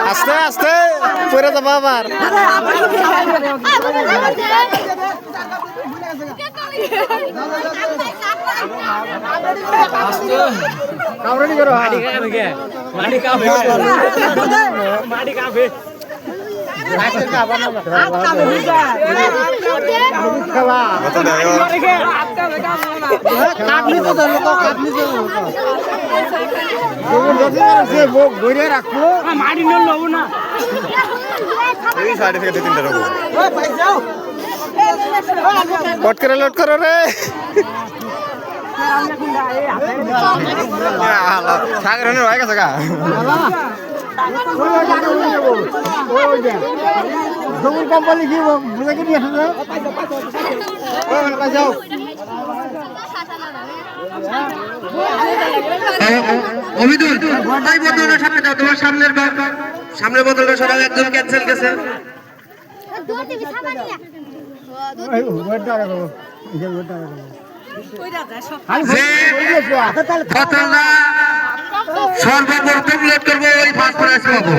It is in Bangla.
আস্তে আস্তে পড়ে যাবো আবার কামড়ানি করো মাটি কাবে মাটি কাবে মাটি নেব না কট করে লোড করো রে সাগরের হয়ে গেছে গা কোম্পানি কি বুঝে কি নিয়ে যাও অমিদুল এই বোতলটা সামনে দাও তোমার সামনের বোতলটা সরাও একদম ক্যান্সেল গেছে সর্বপ্রথম লোড করবো ওই ফার্স্ট প্রাইজ পাবো